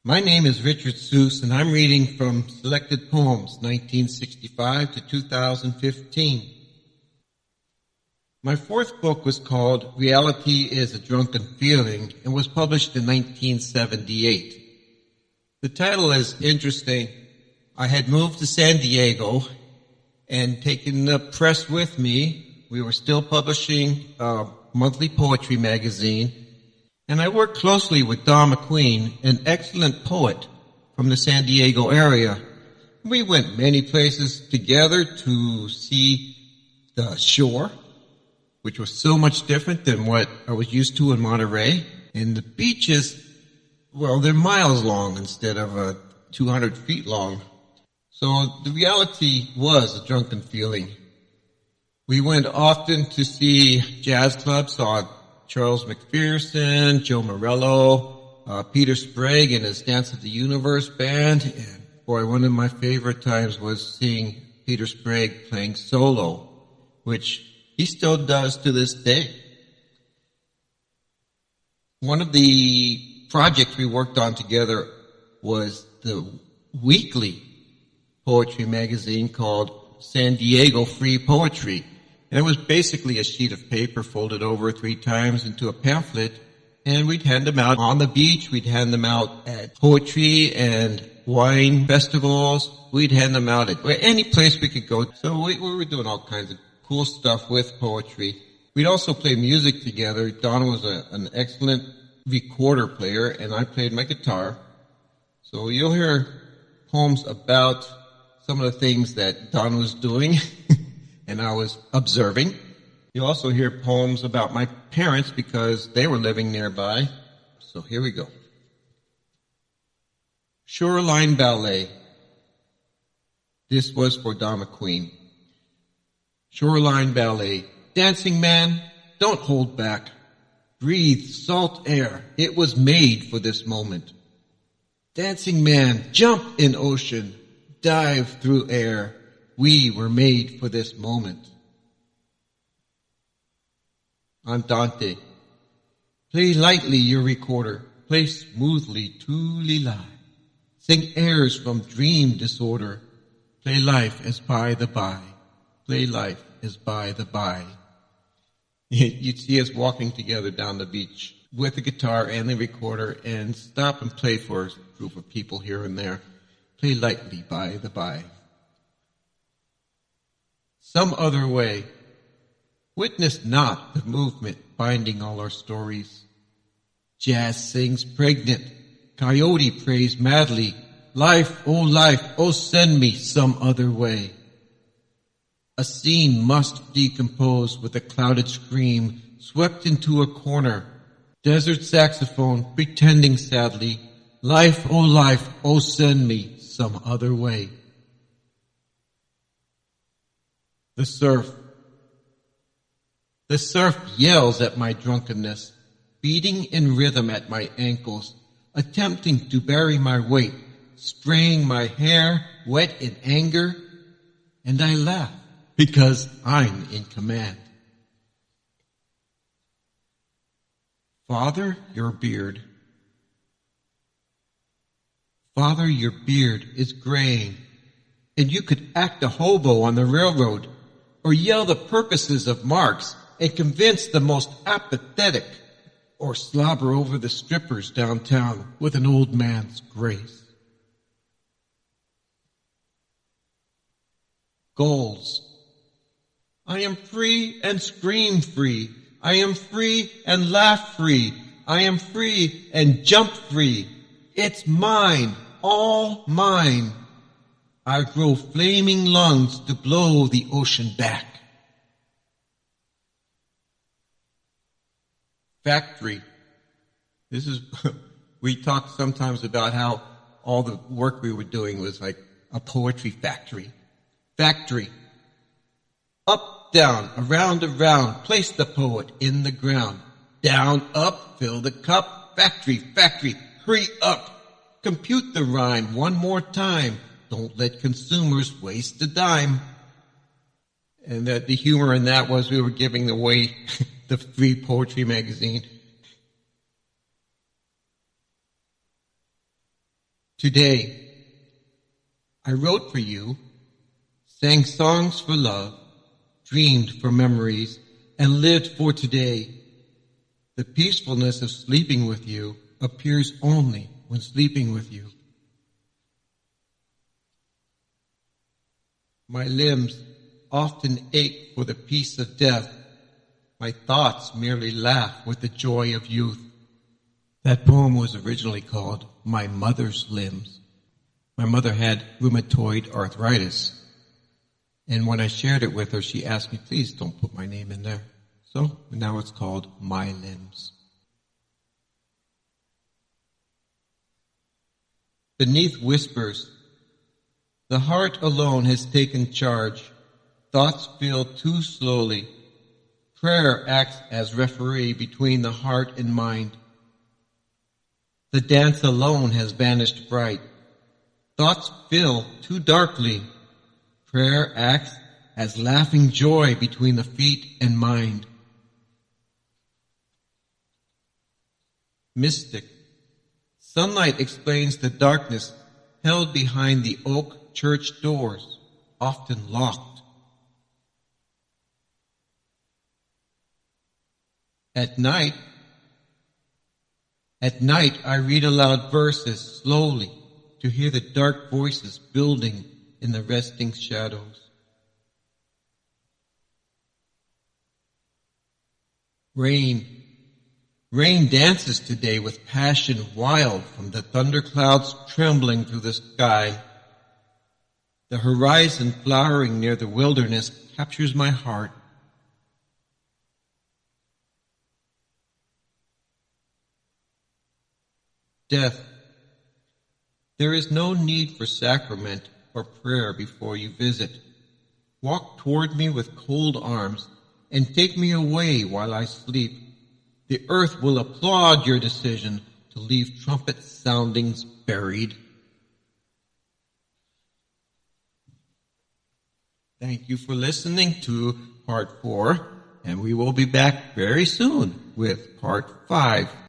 My name is Richard Soos, and I'm reading from Selected Poems, 1965 to 2015. My fourth book was called Reality is a Drunken Feeling and was published in 1978. The title is interesting. I had moved to San Diego and taken the press with me. We were still publishing a monthly poetry magazine. And I worked closely with Don McQueen, an excellent poet from the San Diego area. We went many places together to see the shore, which was so much different than what I was used to in Monterey. And the beaches, well, they're miles long instead of 200 feet long. So the reality was a drunken feeling. We went often to see jazz clubs, saw Charles McPherson, Joe Morello, Peter Sprague and his Dance of the Universe band. And boy, one of my favorite times was seeing Peter Sprague playing solo, which he still does to this day. One of the projects we worked on together was the weekly poetry magazine called San Diego Free Poetry. And it was basically a sheet of paper folded over 3 times into a pamphlet, and we'd hand them out on the beach, we'd hand them out at poetry and wine festivals, we'd hand them out at any place we could go. So we were doing all kinds of cool stuff with poetry. We'd also play music together. Don was an excellent recorder player, and I played my guitar. So you'll hear poems about some of the things that Don was doing and I was observing. You'll also hear poems about my parents because they were living nearby. So here we go. Shoreline Ballet. This was for Don McQueen. Shoreline Ballet. Dancing man, don't hold back. Breathe salt air. It was made for this moment. Dancing man, jump in ocean. Dive through air. We were made for this moment. Andante. Play lightly your recorder. Play smoothly Tuli-Lai. Sing airs from dream disorder. Play life as by the by. Play life as by the by. You'd see us walking together down the beach with the guitar and the recorder and stop and play for a group of people here and there. Play lightly by the by. Some other way. Witness not the movement binding all our stories. Jazz sings pregnant. Coyote prays madly. Life, oh send me some other way. A scene must decompose with a clouded scream, swept into a corner. Desert saxophone pretending sadly. Life, oh send me some other way. The surf. The surf yells at my drunkenness, beating in rhythm at my ankles, attempting to bury my weight, spraying my hair wet in anger, and I laugh because I'm in command. Father, your beard. Father, your beard is graying, and you could act a hobo on the railroad, or yell the purposes of Marx and convince the most apathetic, or slobber over the strippers downtown with an old man's grace. Goals. I am free and scream free. I am free and laugh free. I am free and jump free. It's mine, all mine. I grow flaming lungs to blow the ocean back. Factory. This is, we talk sometimes about how all the work we were doing was like a poetry factory. Factory. Up, down, around, place the poet in the ground. Down, up, fill the cup. Factory, hurry up. Compute the rhyme one more time. Don't let consumers waste a dime. And the humor in that was we were giving away the free poetry magazine. Today, I wrote for you, sang songs for love, dreamed for memories, and lived for today. The peacefulness of sleeping with you appears only when sleeping with you. My limbs often ache for the peace of death. My thoughts merely laugh with the joy of youth. That poem was originally called My Mother's Limbs. My mother had rheumatoid arthritis. And when I shared it with her, she asked me, please don't put my name in there. So now it's called My Limbs. Beneath whispers, the heart alone has taken charge. Thoughts feel too slowly. Prayer acts as referee between the heart and mind. The dance alone has vanished bright. Thoughts fill too darkly. Prayer acts as laughing joy between the feet and mind. Mystic. Sunlight explains the darkness held behind the oak church doors, often locked. At night, I read aloud verses slowly to hear the dark voices building in the resting shadows. Rain dances today with passion wild from the thunderclouds trembling through the sky. The horizon flowering near the wilderness captures my heart. Death. There is no need for sacrament or prayer before you visit. Walk toward me with cold arms and take me away while I sleep. The earth will applaud your decision to leave trumpet soundings buried. Thank you for listening to part 4, and we will be back very soon with part 5.